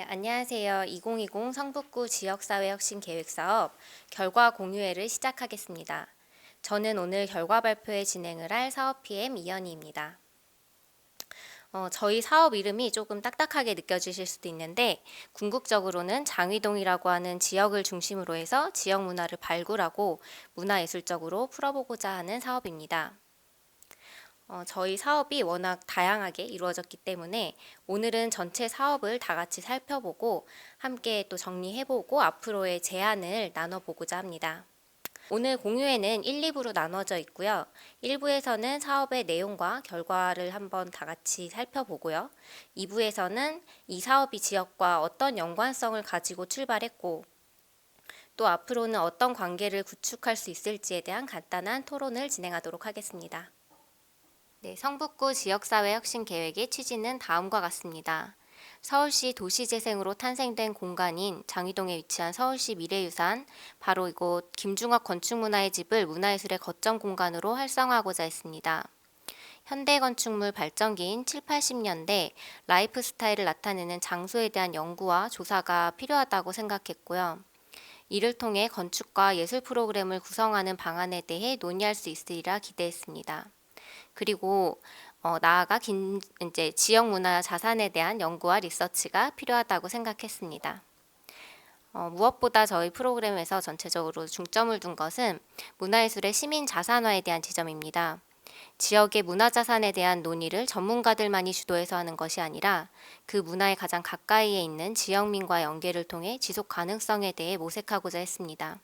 안녕하세요. 2020 성북구 지역사회혁신계획사업 결과 공유회를 시작하겠습니다. 저는 오늘 결과 발표회 진행을 할 사업 PM 이현희입니다. 저희 사업 이름이 조금 딱딱하게 느껴지실 수도 있는데 궁극적으로는 장위동이라고 하는 지역을 중심으로 해서 지역 문화를 발굴하고 문화예술적으로 풀어보고자 하는 사업입니다. 저희 사업이 워낙 다양하게 이루어졌기 때문에 오늘은 전체 사업을 다 같이 살펴보고 함께 또 정리해보고 앞으로의 제안을 나눠보고자 합니다. 오늘 공유회는 1, 2부로 나눠져 있고요. 1부에서는 사업의 내용과 결과를 한번 다 같이 살펴보고요. 2부에서는 이 사업이 지역과 어떤 연관성을 가지고 출발했고 또 앞으로는 어떤 관계를 구축할 수 있을지에 대한 간단한 토론을 진행하도록 하겠습니다. 네, 성북구 지역사회 혁신 계획의 취지는 다음과 같습니다. 서울시 도시재생으로 탄생된 공간인 장위동에 위치한 서울시 미래유산, 바로 이곳 김중학 건축문화의 집을 문화예술의 거점 공간으로 활성화하고자 했습니다. 현대 건축물 발전기인 7, 80년대 라이프 스타일을 나타내는 장소에 대한 연구와 조사가 필요하다고 생각했고요. 이를 통해 건축과 예술 프로그램을 구성하는 방안에 대해 논의할 수 있으리라 기대했습니다. 그리고 나아가 이제 지역 문화 자산에 대한 연구와 리서치가 필요하다고 생각했습니다. 무엇보다 저희 프로그램에서 전체적으로 중점을 둔 것은 문화예술의 시민 자산화에 대한 지점입니다. 지역의 문화자산에 대한 논의를 전문가들만이 주도해서 하는 것이 아니라 그 문화에 가장 가까이에 있는 지역민과의 연계를 통해 지속 가능성에 대해 모색하고자 했습니다.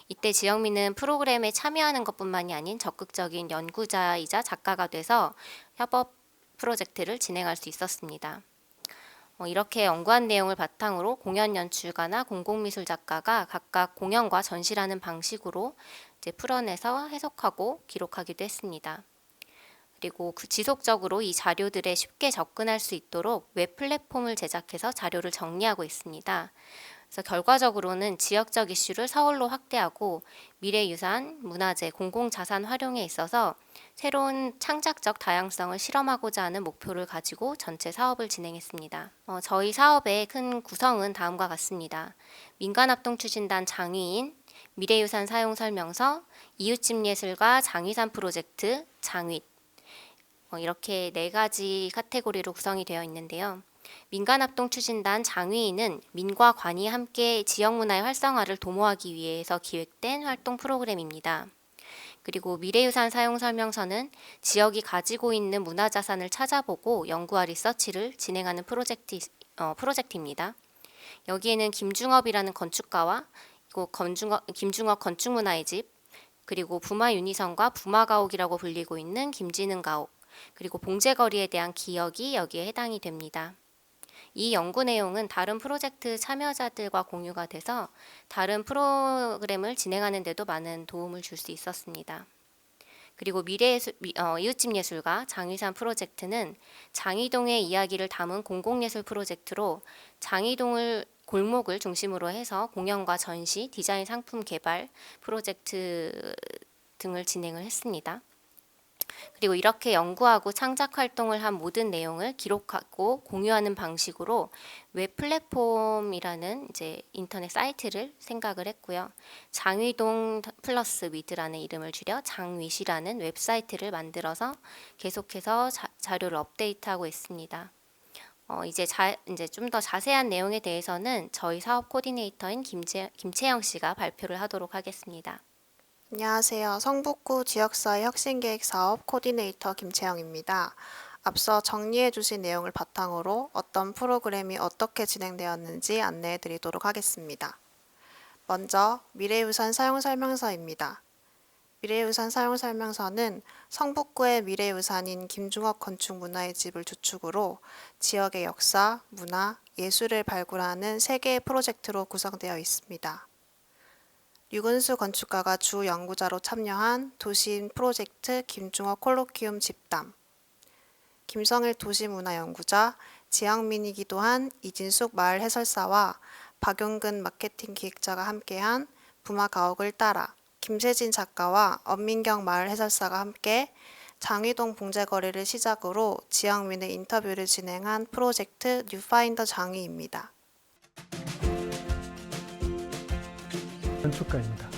이때 지영민은 프로그램에 참여하는 것뿐만이 아닌 적극적인 연구자이자 작가가 돼서 협업 프로젝트를 진행할 수 있었습니다. 이렇게 연구한 내용을 바탕으로 공연 연출가나 공공미술 작가가 각각 공연과 전시라는 방식으로 이제 풀어내서 해석하고 기록하기도 했습니다. 그리고 지속적으로 이 자료들에 쉽게 접근할 수 있도록 웹 플랫폼을 제작해서 자료를 정리하고 있습니다. 그래서 결과적으로는 지역적 이슈를 서울로 확대하고 미래유산, 문화재, 공공자산 활용에 있어서 새로운 창작적 다양성을 실험하고자 하는 목표를 가지고 전체 사업을 진행했습니다. 저희 사업의 큰 구성은 다음과 같습니다. 민간합동추진단 장위인, 미래유산 사용설명서, 이웃집 예술과 장위산 프로젝트, 장윗 이렇게 4가지 카테고리로 구성이 되어 있는데요. 민간합동추진단 장위인은 민과 관이 함께 지역문화의 활성화를 도모하기 위해서 기획된 활동 프로그램입니다. 그리고 미래유산 사용설명서는 지역이 가지고 있는 문화자산을 찾아보고 연구와 리서치를 진행하는 프로젝트입니다. 여기에는 김중업이라는 건축가와 김중업 건축문화의 집, 그리고 부마유니선과 부마가옥이라고 불리고 있는 김진흥가옥, 그리고 봉제거리에 대한 기억이 여기에 해당이 됩니다. 이 연구 내용은 다른 프로젝트 참여자들과 공유가 돼서 다른 프로그램을 진행하는 데도 많은 도움을 줄 수 있었습니다. 그리고 이웃집 예술가 장위산 프로젝트는 장위동의 이야기를 담은 공공예술 프로젝트로 장위동을 골목을 중심으로 해서 공연과 전시, 디자인 상품 개발 프로젝트 등을 진행을 했습니다. 그리고 이렇게 연구하고 창작 활동을 한 모든 내용을 기록하고 공유하는 방식으로 웹 플랫폼이라는 이제 인터넷 사이트를 생각을 했고요. 장위동 플러스 위드라는 이름을 줄여 장윗이라는 웹사이트를 만들어서 계속해서 자료를 업데이트하고 있습니다. 이제 좀 더 자세한 내용에 대해서는 저희 사업 코디네이터인 김채영 씨가 발표를 하도록 하겠습니다. 안녕하세요. 성북구 지역사회 혁신계획 사업 코디네이터 김채영입니다. 앞서 정리해 주신 내용을 바탕으로 어떤 프로그램이 어떻게 진행되었는지 안내해 드리도록 하겠습니다. 먼저 미래유산 사용설명서입니다. 미래유산 사용설명서는 성북구의 미래유산인 김중학 건축문화의 집을 주축으로 지역의 역사, 문화, 예술을 발굴하는 3개의 프로젝트로 구성되어 있습니다. 류근수 건축가가 주 연구자로 참여한 도시인 프로젝트 김중학 콜로키움 집담, 김성일 도시문화연구자, 지역민이기도 한 이진숙 마을 해설사와 박용근 마케팅 기획자가 함께한 부마가옥을 따라, 김세진 작가와 엄민경 마을 해설사가 함께 장위동 봉제거리를 시작으로 지역민의 인터뷰를 진행한 프로젝트 뉴파인더 장위입니다. 건축가입니다.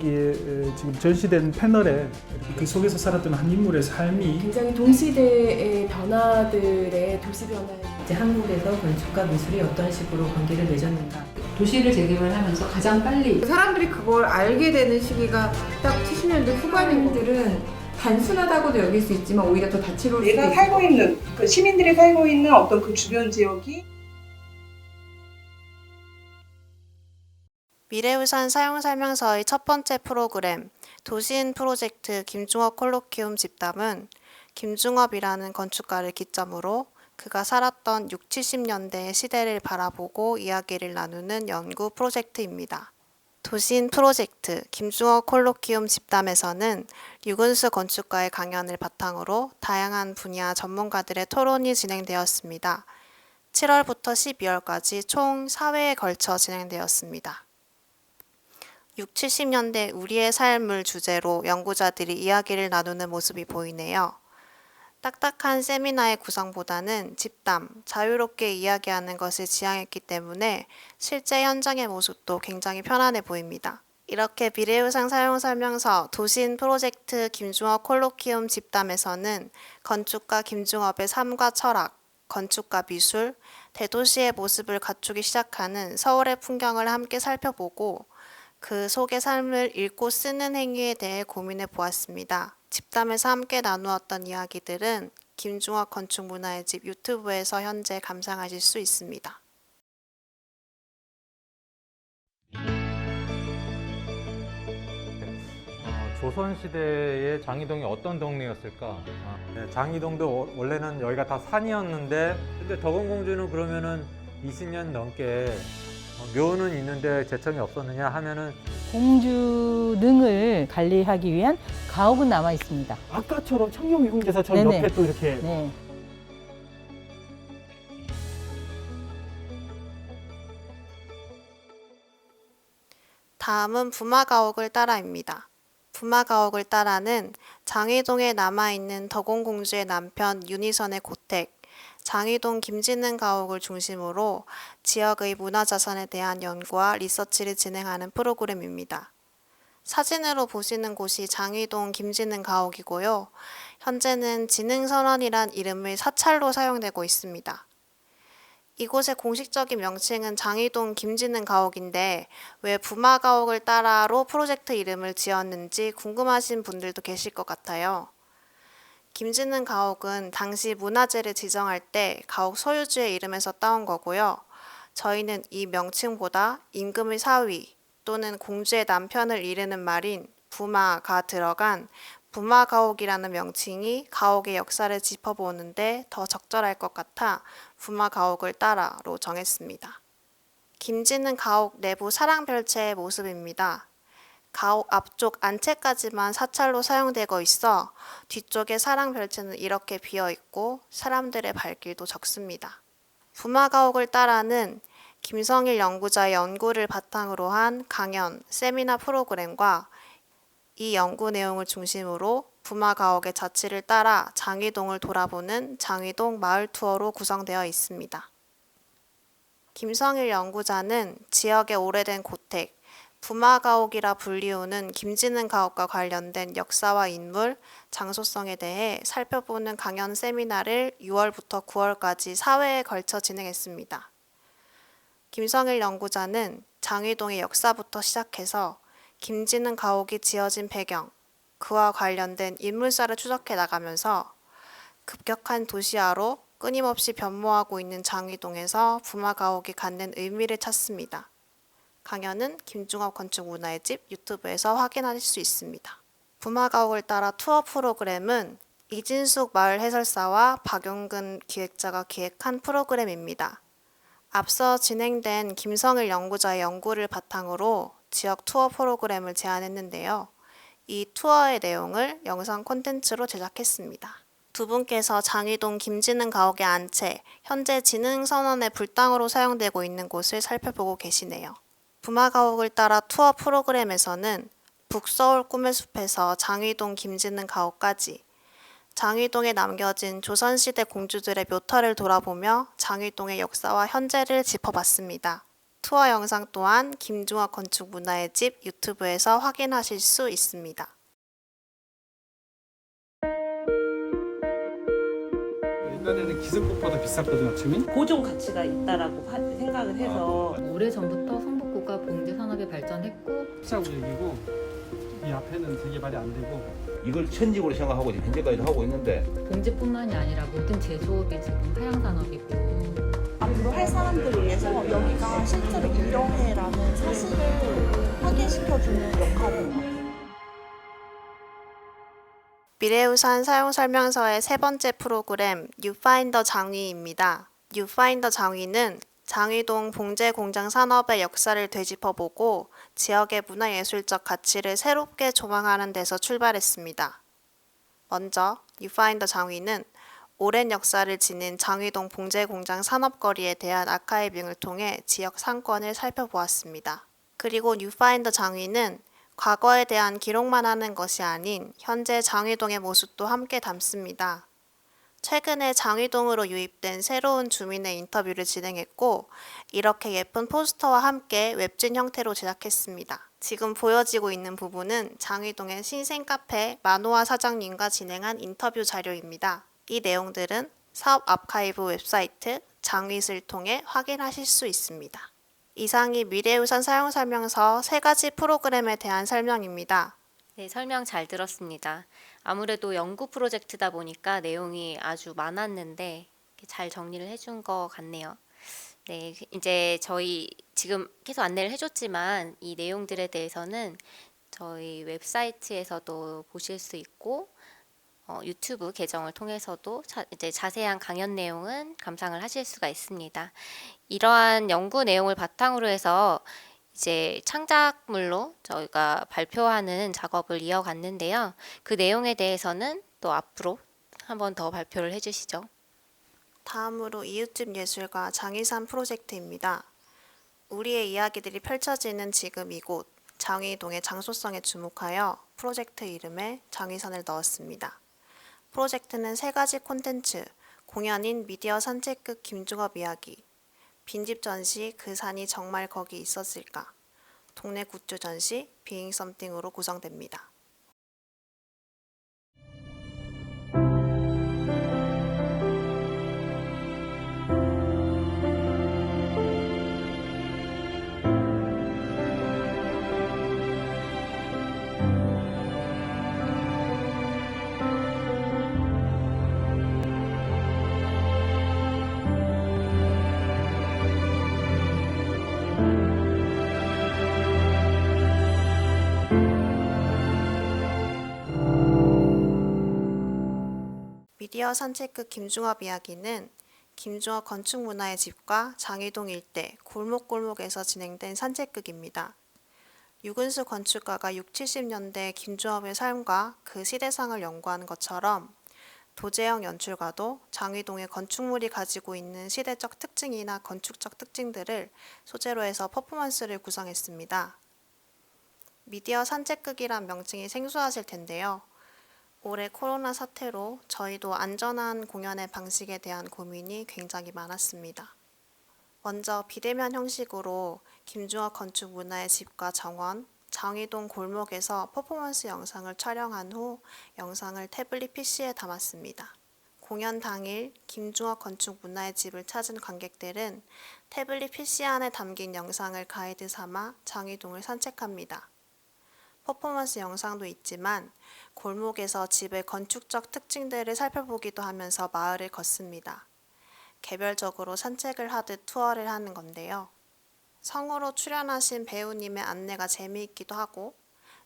이게 지금 전시된 패널에 그 속에서 살았던 한 인물의 삶이 굉장히 동시대의 변화들의 도시 변화. 이제 한국에서 건축과 미술이 어떤 식으로 관계를 맺었는가. 도시를 재개발 하면서 가장 빨리 사람들이 그걸 알게 되는 시기가 딱 70년대 후반인 거. 사람들은 단순하다고도 여길 수 있지만 오히려 더 다채로울 수도 내가 있고 살고 있는 그 시민들이 살고 있는 어떤 그 주변 지역이 미래우산 사용설명서의 첫 번째 프로그램 도시인 프로젝트 김중업 콜로키움 집담은 김중업이라는 건축가를 기점으로 그가 살았던 6, 70년대의 시대를 바라보고 이야기를 나누는 연구 프로젝트입니다. 도시인 프로젝트 김중업 콜로키움 집담에서는 류근수 건축가의 강연을 바탕으로 다양한 분야 전문가들의 토론이 진행되었습니다. 7월부터 12월까지 총 4회에 걸쳐 진행되었습니다. 6, 70년대 우리의 삶을 주제로 연구자들이 이야기를 나누는 모습이 보이네요. 딱딱한 세미나의 구성보다는 집담, 자유롭게 이야기하는 것을 지향했기 때문에 실제 현장의 모습도 굉장히 편안해 보입니다. 이렇게 미래우상 사용설명서 도시인 프로젝트 김중업 콜로키움 집담에서는 건축가 김중업의 삶과 철학, 건축과 미술, 대도시의 모습을 갖추기 시작하는 서울의 풍경을 함께 살펴보고 그 속의 삶을 읽고 쓰는 행위에 대해 고민해 보았습니다. 집담에서 함께 나누었던 이야기들은 김중업 건축문화의 집 유튜브에서 현재 감상하실 수 있습니다. 조선시대의 장이동이 어떤 동네였을까? 장이동도 원래는 여기가 다 산이었는데 근데 덕원공주는 그러면은 20년 넘게 묘는 있는데 제청이 없었느냐 하면은 공주릉을 관리하기 위한 가옥은 남아 있습니다. 아까처럼 청룡유흥제사처럼 네네. 옆에 또 이렇게 네. 다음은 부마가옥을 따라입니다. 부마가옥을 따라는 장이동에 남아있는 덕원공주의 남편 윤희선의 고택, 장이동 김진흥 가옥을 중심으로 지역의 문화자산에 대한 연구와 리서치를 진행하는 프로그램입니다. 사진으로 보시는 곳이 장이동 김진흥 가옥이고요. 현재는 진흥선원이란 이름의 사찰로 사용되고 있습니다. 이곳의 공식적인 명칭은 장이동 김진흥 가옥인데 왜 부마가옥을 따라로 프로젝트 이름을 지었는지 궁금하신 분들도 계실 것 같아요. 김진흥 가옥은 당시 문화재를 지정할 때 가옥 소유주의 이름에서 따온 거고요. 저희는 이 명칭보다 임금의 사위 또는 공주의 남편을 이르는 말인 부마가 들어간 부마가옥이라는 명칭이 가옥의 역사를 짚어보는데 더 적절할 것 같아 부마가옥을 따라로 정했습니다. 김진흥 가옥 내부 사랑별채의 모습입니다. 가옥 앞쪽 안채까지만 사찰로 사용되고 있어 뒤쪽의 사랑별채는 이렇게 비어있고 사람들의 발길도 적습니다. 부마가옥을 따라는 김성일 연구자의 연구를 바탕으로 한 강연, 세미나 프로그램과 이 연구 내용을 중심으로 부마가옥의 자취를 따라 장이동을 돌아보는 장이동 마을 투어로 구성되어 있습니다. 김성일 연구자는 지역의 오래된 고택, 부마가옥이라 불리우는 김진흥 가옥과 관련된 역사와 인물, 장소성에 대해 살펴보는 강연 세미나를 6월부터 9월까지 4회에 걸쳐 진행했습니다. 김성일 연구자는 장이동의 역사부터 시작해서 김진흥 가옥이 지어진 배경, 그와 관련된 인물사를 추적해 나가면서 급격한 도시화로 끊임없이 변모하고 있는 장이동에서 부마가옥이 갖는 의미를 찾습니다. 강연은 김중업 건축문화의 집 유튜브에서 확인하실 수 있습니다. 부마가옥을 따라 투어 프로그램은 이진숙 마을 해설사와 박용근 기획자가 기획한 프로그램입니다. 앞서 진행된 김성일 연구자의 연구를 바탕으로 지역 투어 프로그램을 제안했는데요. 이 투어의 내용을 영상 콘텐츠로 제작했습니다. 두 분께서 장이동 김진흥 가옥의 안채, 현재 진흥선원의 불당으로 사용되고 있는 곳을 살펴보고 계시네요. 부마가옥을 따라 투어 프로그램에서는 북서울 꿈의 숲에서 장이동 김진흥 가옥까지, 장위동에 남겨진 조선시대 공주들의 묘터를 돌아보며 장위동의 역사와 현재를 짚어봤습니다. 투어 영상 또한 김중화 건축문화의 집 유튜브에서 확인하실 수 있습니다. 옛날에는 기성국보다 비쌌거든요, 지금이? 보존 가치가 있다라고 생각을 해서 오래전부터 성북구가 봉제 산업이 발전했고 비싸고 얘기고 이 앞에는 재개발이 안 되고 이걸 천직으로 생각하고 지금 현재까지도 하고 있는데 봉제뿐만이 아니라 모든 제조업이 지금 하향 산업이고 앞으로 할 사람들을 위해서 여기가 실제로 이러해라는 사실을 확인시켜주는 역할을 미래우산 사용설명서의 세 번째 프로그램 뉴파인더 장위입니다. 뉴파인더 장위는 장위동 봉제 공장 산업의 역사를 되짚어보고 지역의 문화예술적 가치를 새롭게 조망하는 데서 출발했습니다. 먼저 뉴파인더 장위는 오랜 역사를 지닌 장위동 봉제 공장 산업거리에 대한 아카이빙을 통해 지역 상권을 살펴보았습니다. 그리고 뉴파인더 장위는 과거에 대한 기록만 하는 것이 아닌 현재 장위동의 모습도 함께 담습니다. 최근에 장위동으로 유입된 새로운 주민의 인터뷰를 진행했고 이렇게 예쁜 포스터와 함께 웹진 형태로 제작했습니다. 지금 보여지고 있는 부분은 장위동의 신생 카페 만호아 사장님과 진행한 인터뷰 자료입니다. 이 내용들은 사업 아카이브 웹사이트 장윗을 통해 확인하실 수 있습니다. 이상이 미래우산 사용설명서 3가지 프로그램에 대한 설명입니다. 네, 설명 잘 들었습니다. 아무래도 연구 프로젝트다 보니까 내용이 아주 많았는데 잘 정리를 해준 것 같네요. 네, 이제 저희 지금 계속 안내를 해줬지만 이 내용들에 대해서는 저희 웹사이트에서도 보실 수 있고 유튜브 계정을 통해서도 이제 자세한 강연 내용은 감상을 하실 수가 있습니다. 이러한 연구 내용을 바탕으로 해서 이제 창작물로 저희가 발표하는 작업을 이어갔는데요. 그 내용에 대해서는 또 앞으로 한 번 더 발표를 해주시죠. 다음으로 이웃집 예술가 장위산 프로젝트입니다. 우리의 이야기들이 펼쳐지는 지금 이곳 장위동의 장소성에 주목하여 프로젝트 이름에 장위산을 넣었습니다. 프로젝트는 3가지 콘텐츠, 공연인 미디어 산책극 김중업 이야기, 빈집 전시 그 산이 정말 거기 있었을까, 동네 굿즈 전시 비잉 썸띵으로 구성됩니다. 미디어 산책극 김중업 이야기는 김중업 건축문화의 집과 장위동 일대 골목골목에서 진행된 산책극입니다. 유근수 건축가가 60, 70년대 김중업의 삶과 그 시대상을 연구한 것처럼 도재영 연출가도 장위동의 건축물이 가지고 있는 시대적 특징이나 건축적 특징들을 소재로 해서 퍼포먼스를 구성했습니다. 미디어 산책극이란 명칭이 생소하실 텐데요. 올해 코로나 사태로 저희도 안전한 공연의 방식에 대한 고민이 굉장히 많았습니다. 먼저 비대면 형식으로 김중업 건축문화의 집과 정원, 장위동 골목에서 퍼포먼스 영상을 촬영한 후 영상을 태블릿 PC에 담았습니다. 공연 당일 김중업 건축문화의 집을 찾은 관객들은 태블릿 PC 안에 담긴 영상을 가이드 삼아 장위동을 산책합니다. 퍼포먼스 영상도 있지만 골목에서 집의 건축적 특징들을 살펴보기도 하면서 마을을 걷습니다. 개별적으로 산책을 하듯 투어를 하는 건데요. 성우로 출연하신 배우님의 안내가 재미있기도 하고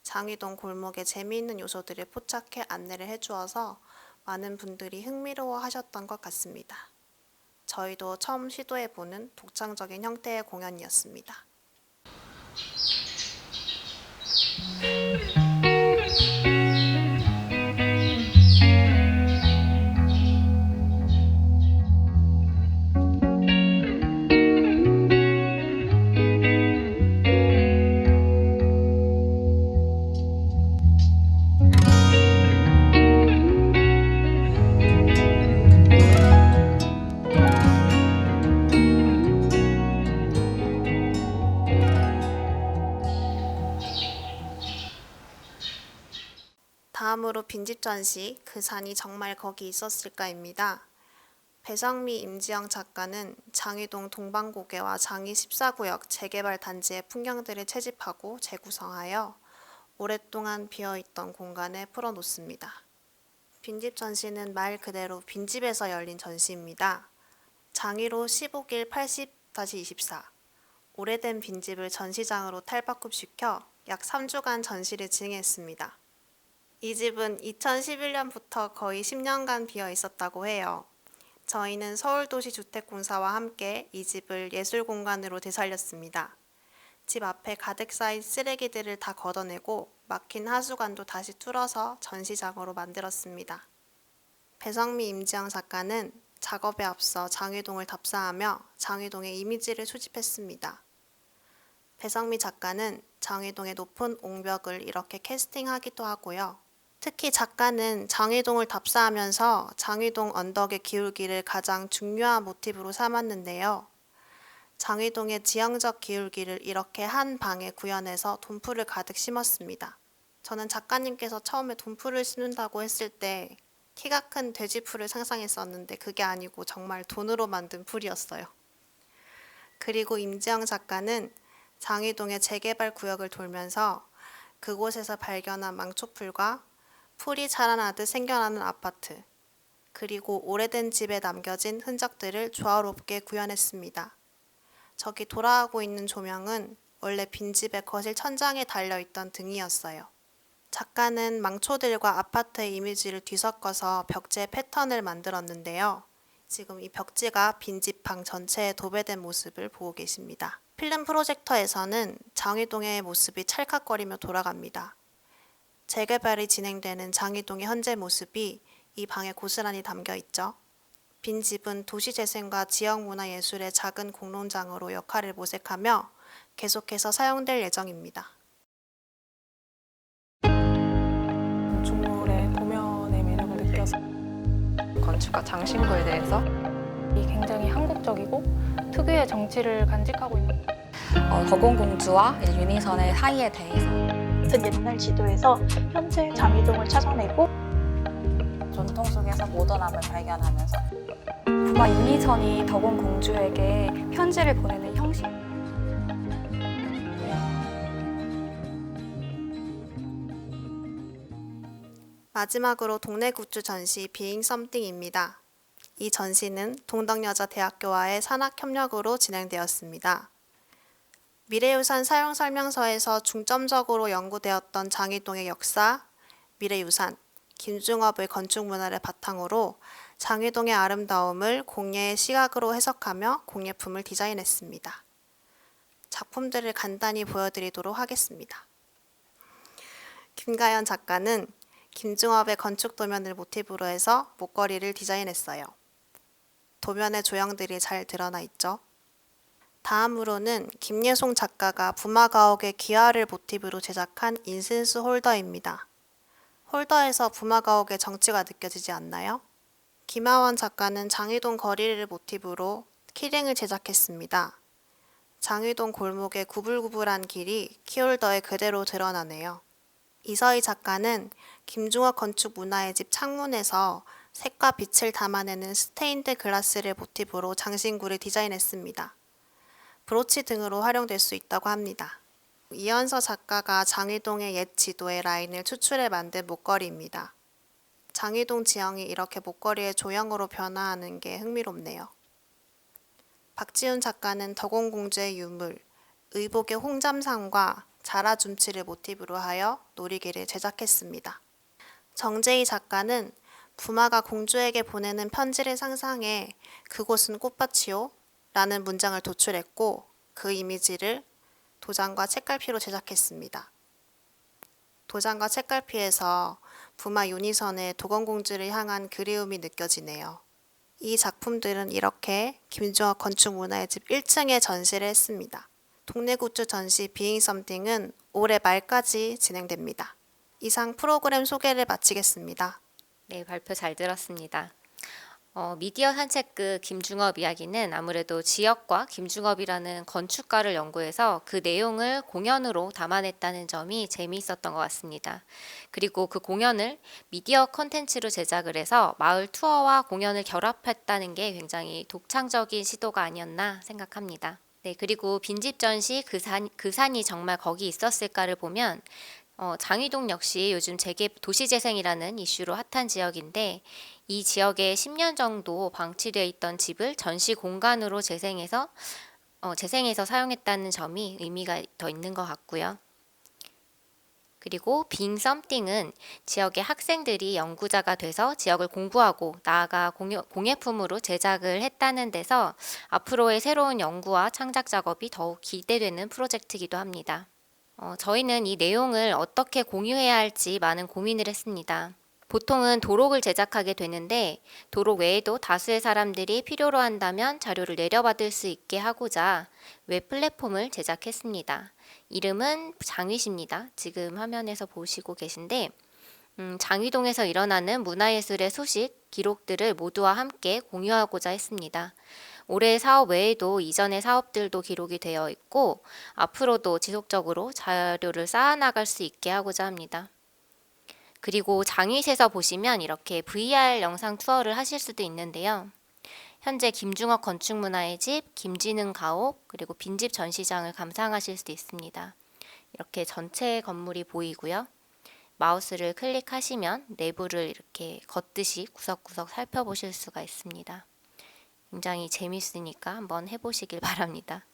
장위동 골목의 재미있는 요소들을 포착해 안내를 해주어서 많은 분들이 흥미로워 하셨던 것 같습니다. 저희도 처음 시도해보는 독창적인 형태의 공연이었습니다. 다음으로 빈집 전시 그 산이 정말 거기 있었을까입니다. 배성미, 임지영 작가는 장이동 동방고개와 장이 14구역 재개발 단지의 풍경들을 채집하고 재구성하여 오랫동안 비어있던 공간에 풀어놓습니다. 빈집 전시는 말 그대로 빈집에서 열린 전시입니다. 장이로 15길 80-24 오래된 빈집을 전시장으로 탈바꿈시켜 약 3주간 전시를 진행했습니다. 이 집은 2011년부터 거의 10년간 비어 있었다고 해요. 저희는 서울도시주택공사와 함께 이 집을 예술공간으로 되살렸습니다. 집 앞에 가득 쌓인 쓰레기들을 다 걷어내고 막힌 하수관도 다시 뚫어서 전시장으로 만들었습니다. 배성미, 임지영 작가는 작업에 앞서 장이동을 답사하며 장이동의 이미지를 수집했습니다. 배성미 작가는 장이동의 높은 옹벽을 이렇게 캐스팅하기도 하고요. 특히 작가는 장이동을 답사하면서 장이동 언덕의 기울기를 가장 중요한 모티브로 삼았는데요. 장이동의 지형적 기울기를 이렇게 한 방에 구현해서 돈풀을 가득 심었습니다. 저는 작가님께서 처음에 돈풀을 심는다고 했을 때 키가 큰 돼지풀을 상상했었는데 그게 아니고 정말 돈으로 만든 풀이었어요. 그리고 임지영 작가는 장이동의 재개발 구역을 돌면서 그곳에서 발견한 망초풀과 풀이 자라나듯 생겨나는 아파트, 그리고 오래된 집에 남겨진 흔적들을 조화롭게 구현했습니다. 저기 돌아가고 있는 조명은 원래 빈집의 거실 천장에 달려있던 등이었어요. 작가는 망초들과 아파트의 이미지를 뒤섞어서 벽지의 패턴을 만들었는데요. 지금 이 벽지가 빈집 방 전체에 도배된 모습을 보고 계십니다. 필름 프로젝터에서는 장이동의 모습이 찰칵거리며 돌아갑니다. 재개발이 진행되는 장이동의 현재 모습이 이 방에 고스란히 담겨 있죠. 빈집은 도시재생과 지역문화예술의 작은 공론장으로 역할을 모색하며 계속해서 사용될 예정입니다. 건축물의 도면의 매력을 느껴서 건축가 장신구에 대해서 굉장히 한국적이고 특유의 정치를 간직하고 있는 덕원공주와 유니선의 사이에 대해서 같은 옛날 지도에서 현재 장이동을 찾아내고 전통 속에서 모던함을 발견하면서 부마 유니선이 덕원공주에게 편지를 보내는 형식. 마지막으로 동네 굿즈 전시 비잉 썸띵입니다. 이 전시는 동덕여자대학교와의 산학협력으로 진행되었습니다. 미래유산 사용설명서에서 중점적으로 연구되었던 장이동의 역사, 미래유산, 김중업의 건축문화를 바탕으로 장이동의 아름다움을 공예의 시각으로 해석하며 공예품을 디자인했습니다. 작품들을 간단히 보여드리도록 하겠습니다. 김가연 작가는 김중업의 건축 도면을 모티브로 해서 목걸이를 디자인했어요. 도면의 조형들이 잘 드러나 있죠. 다음으로는 김예송 작가가 부마가옥의 기와를 모티브로 제작한 인센스 홀더입니다. 홀더에서 부마가옥의 정취가 느껴지지 않나요? 김하원 작가는 장이동 거리를 모티브로 키링을 제작했습니다. 장이동 골목의 구불구불한 길이 키홀더에 그대로 드러나네요. 이서희 작가는 김중업 건축 문화의 집 창문에서 색과 빛을 담아내는 스테인드 글라스를 모티브로 장신구를 디자인했습니다. 브로치 등으로 활용될 수 있다고 합니다. 이현서 작가가 장이동의 옛 지도의 라인을 추출해 만든 목걸이입니다. 장이동 지형이 이렇게 목걸이의 조형으로 변화하는 게 흥미롭네요. 박지훈 작가는 덕원공주의 유물, 의복의 홍잠상과 자라줌치를 모티브로 하여 놀이기를 제작했습니다. 정재희 작가는 부마가 공주에게 보내는 편지를 상상해 그곳은 꽃밭이요 라는 문장을 도출했고 그 이미지를 도장과 책갈피로 제작했습니다. 도장과 책갈피에서 부마 유니선의 덕원공주를 향한 그리움이 느껴지네요. 이 작품들은 이렇게 김중업 건축문화의 집 1층에 전시를 했습니다. 동네 굿즈 전시 비잉 썸띵은 올해 말까지 진행됩니다. 이상 프로그램 소개를 마치겠습니다. 네, 발표 잘 들었습니다. 미디어 산책극 김중업 이야기는 아무래도 지역과 김중업이라는 건축가를 연구해서 그 내용을 공연으로 담아냈다는 점이 재미있었던 것 같습니다. 그리고 그 공연을 미디어 콘텐츠로 제작을 해서 마을 투어와 공연을 결합했다는 게 굉장히 독창적인 시도가 아니었나 생각합니다. 네, 그리고 빈집 전시 그 산이 정말 거기 있었을까를 보면 장위동 역시 요즘 도시재생이라는 이슈로 핫한 지역인데 이 지역에 10년 정도 방치되어 있던 집을 전시 공간으로 재생해서 사용했다는 점이 의미가 더 있는 것 같고요. 그리고 Being Something은 지역의 학생들이 연구자가 돼서 지역을 공부하고 나아가 공예품으로 제작을 했다는 데서 앞으로의 새로운 연구와 창작 작업이 더욱 기대되는 프로젝트이기도 합니다. 저희는 이 내용을 어떻게 공유해야 할지 많은 고민을 했습니다. 보통은 도록을 제작하게 되는데 도록 외에도 다수의 사람들이 필요로 한다면 자료를 내려받을 수 있게 하고자 웹 플랫폼을 제작했습니다. 이름은 장윗입니다. 지금 화면에서 보시고 계신데 장위동에서 일어나는 문화예술의 소식, 기록들을 모두와 함께 공유하고자 했습니다. 올해 사업 외에도 이전의 사업들도 기록이 되어 있고 앞으로도 지속적으로 자료를 쌓아나갈 수 있게 하고자 합니다. 그리고 장윗에서 보시면 이렇게 VR 영상 투어를 하실 수도 있는데요. 현재 김중업 건축문화의 집, 김진흥 가옥, 그리고 빈집 전시장을 감상하실 수 있습니다. 이렇게 전체 건물이 보이고요. 마우스를 클릭하시면 내부를 이렇게 걷듯이 구석구석 살펴보실 수가 있습니다. 굉장히 재밌으니까 한번 해보시길 바랍니다.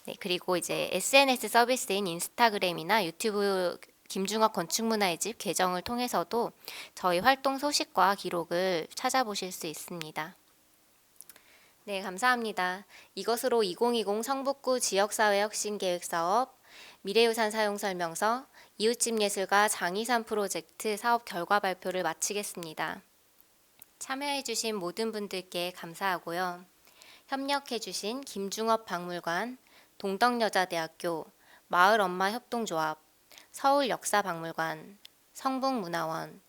네, 그리고 이제 SNS 서비스인 인스타그램이나 유튜브 김중업 건축문화의 집 계정을 통해서도 저희 활동 소식과 기록을 찾아보실 수 있습니다. 네, 감사합니다. 이것으로 2020 성북구 지역사회혁신계획사업 미래유산 사용설명서 이웃집 예술가 장이산 프로젝트 사업 결과 발표를 마치겠습니다. 참여해주신 모든 분들께 감사하고요. 협력해주신 김중업 박물관, 동덕여자대학교, 마을엄마협동조합, 서울역사박물관, 성북문화원,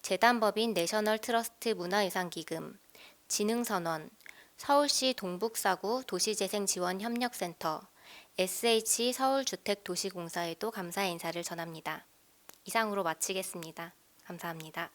재단법인 내셔널트러스트 문화유산기금, 진흥선원, 서울시 동북사구 도시재생지원협력센터, SH 서울주택도시공사에도 감사의 인사를 전합니다. 이상으로 마치겠습니다. 감사합니다.